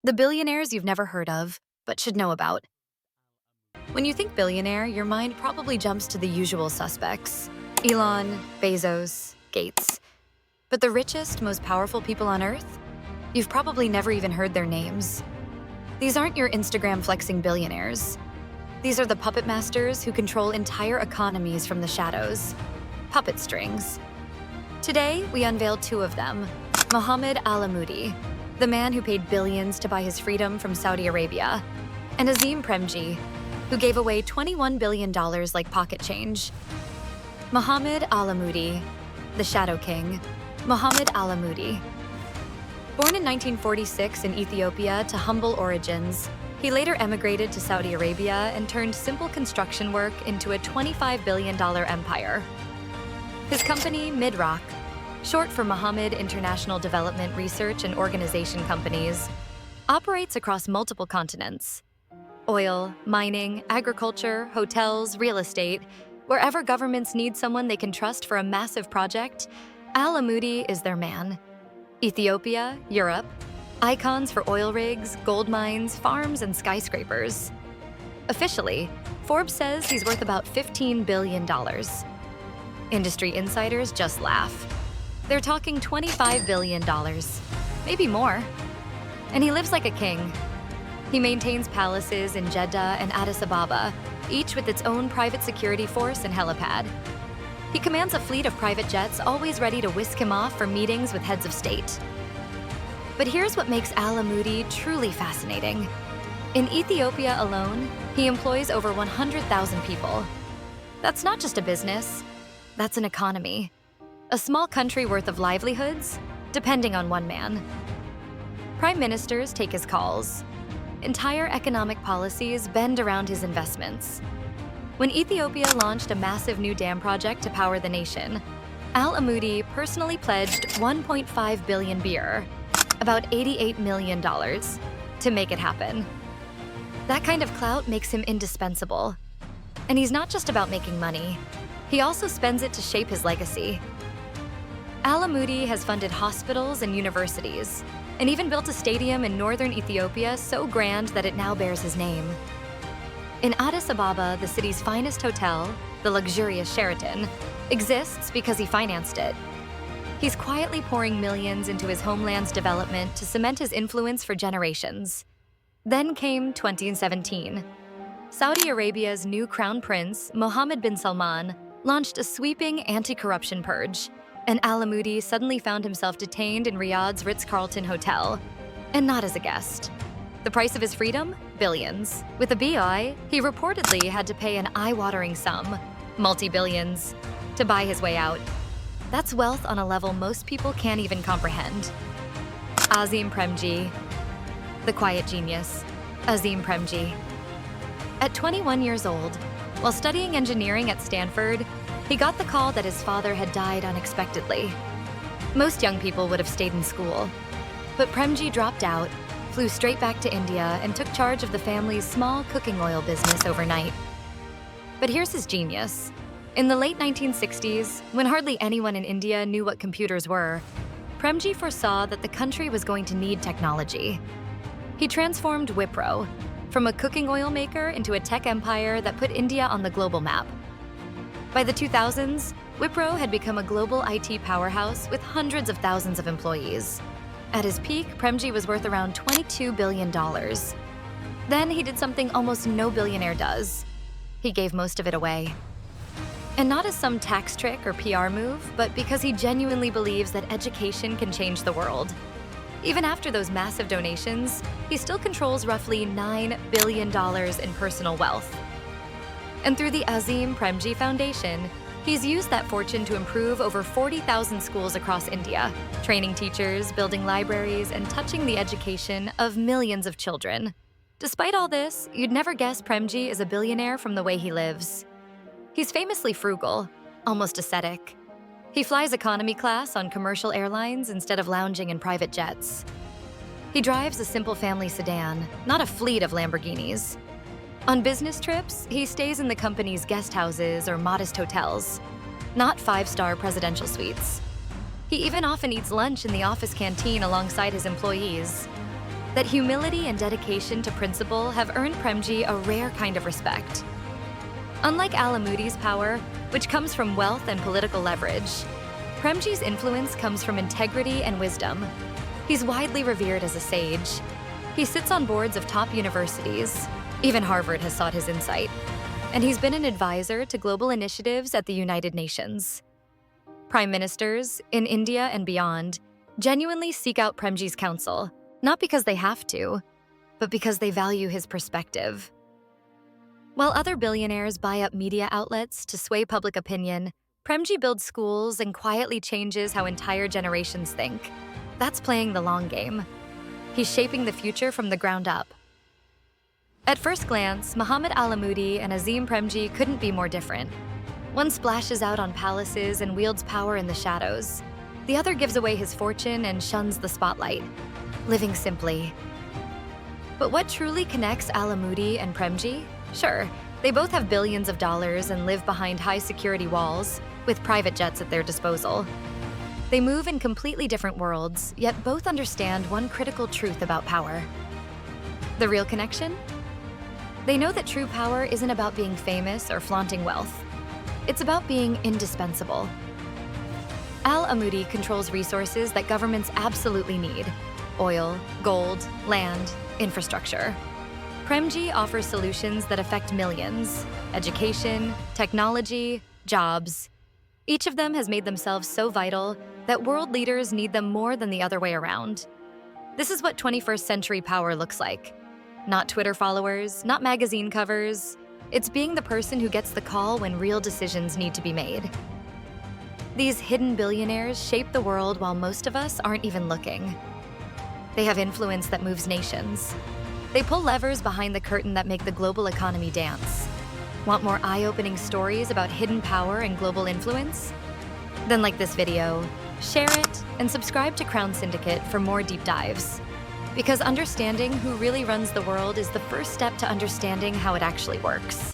The billionaires you've never heard of, but should know about. When you think billionaire, your mind probably jumps to the usual suspects: Elon, Bezos, Gates. But the richest, most powerful people on Earth? You've probably never even heard their names. These aren't your Instagram-flexing billionaires. These are the puppet masters who control entire economies from the shadows. Puppet strings. Today, we unveil two of them: Mohammed Al Amoudi, the man who paid billions to buy his freedom from Saudi Arabia, and Azim Premji, who gave away $21 billion like pocket change. Mohammed Al Amoudi, the Shadow King. Mohammed Al Amoudi. Born in 1946 in Ethiopia to humble origins, he later emigrated to Saudi Arabia and turned simple construction work into a $25 billion empire. His company, Midrock, short for Mohammed International Development Research and Organization Companies, operates across multiple continents: oil, mining, agriculture, hotels, real estate. Wherever governments need someone they can trust for a massive project, Al Amoudi is their man. Ethiopia, Europe, icons for oil rigs, gold mines, farms, and skyscrapers. Officially, Forbes says he's worth about $15 billion. Industry insiders just laugh. They're talking $25 billion, maybe more. And he lives like a king. He maintains palaces in Jeddah and Addis Ababa, each with its own private security force and helipad. He commands a fleet of private jets always ready to whisk him off for meetings with heads of state. But here's what makes Al Amoudi truly fascinating. In Ethiopia alone, he employs over 100,000 people. That's not just a business, that's an economy. A small country worth of livelihoods, depending on one man. Prime ministers take his calls. Entire economic policies bend around his investments. When Ethiopia launched a massive new dam project to power the nation, Al Amoudi personally pledged 1.5 billion birr, about $88 million, to make it happen. That kind of clout makes him indispensable. And he's not just about making money. He also spends it to shape his legacy. Al Amoudi has funded hospitals and universities, and even built a stadium in northern Ethiopia so grand that it now bears his name. In Addis Ababa, the city's finest hotel, the luxurious Sheraton, exists because he financed it. He's quietly pouring millions into his homeland's development to cement his influence for generations. Then came 2017. Saudi Arabia's new crown prince, Mohammed bin Salman, launched a sweeping anti-corruption purge, and Al Amoudi suddenly found himself detained in Riyadh's Ritz-Carlton hotel, and not as a guest. The price of his freedom? Billions. With a BI, he reportedly had to pay an eye-watering sum, multi-billions, to buy his way out. That's wealth on a level most people can't even comprehend. Azim Premji, the quiet genius. Azim Premji. At 21 years old, while studying engineering at Stanford, he got the call that his father had died unexpectedly. Most young people would have stayed in school, but Premji dropped out, flew straight back to India, and took charge of the family's small cooking oil business overnight. But here's his genius. In the late 1960s, when hardly anyone in India knew what computers were, Premji foresaw that the country was going to need technology. He transformed Wipro from a cooking oil maker into a tech empire that put India on the global map. By the 2000s, Wipro had become a global IT powerhouse with hundreds of thousands of employees. At his peak, Premji was worth around $22 billion. Then he did something almost no billionaire does. He gave most of it away. And not as some tax trick or PR move, but because he genuinely believes that education can change the world. Even after those massive donations, he still controls roughly $9 billion in personal wealth. And through the Azim Premji Foundation, he's used that fortune to improve over 40,000 schools across India, training teachers, building libraries, and touching the education of millions of children. Despite all this, you'd never guess Premji is a billionaire from the way he lives. He's famously frugal, almost ascetic. He flies economy class on commercial airlines instead of lounging in private jets. He drives a simple family sedan, not a fleet of Lamborghinis. On business trips, he stays in the company's guest houses or modest hotels, not five-star presidential suites. He even often eats lunch in the office canteen alongside his employees. that humility and dedication to principle have earned Premji a rare kind of respect. Unlike Al Amoudi's power, which comes from wealth and political leverage, Premji's influence comes from integrity and wisdom. He's widely revered as a sage. He sits on boards of top universities. Even Harvard has sought his insight. And he's been an advisor to global initiatives at the United Nations. Prime ministers, in India and beyond, genuinely seek out Premji's counsel, not because they have to, but because they value his perspective. While other billionaires buy up media outlets to sway public opinion, Premji builds schools and quietly changes how entire generations think. That's playing the long game. He's shaping the future from the ground up. At first glance, Mohammed Al Amoudi and Azim Premji couldn't be more different. One splashes out on palaces and wields power in the shadows. The other gives away his fortune and shuns the spotlight, living simply. But what truly connects Al Amoudi and Premji? Sure, they both have billions of dollars and live behind high-security walls, with private jets at their disposal. They move in completely different worlds, yet both understand one critical truth about power. The real connection? They know that true power isn't about being famous or flaunting wealth. It's about being indispensable. Al Amoudi controls resources that governments absolutely need: oil, gold, land, infrastructure. Premji offers solutions that affect millions: education, technology, jobs. Each of them has made themselves so vital that world leaders need them more than the other way around. This is what 21st century power looks like. Not Twitter followers, not magazine covers. It's being the person who gets the call when real decisions need to be made. These hidden billionaires shape the world while most of us aren't even looking. They have influence that moves nations. They pull levers behind the curtain that make the global economy dance. Want more eye-opening stories about hidden power and global influence? Then like this video, share it, and subscribe to Crown Syndicate for more deep dives. Because understanding who really runs the world is the first step to understanding how it actually works.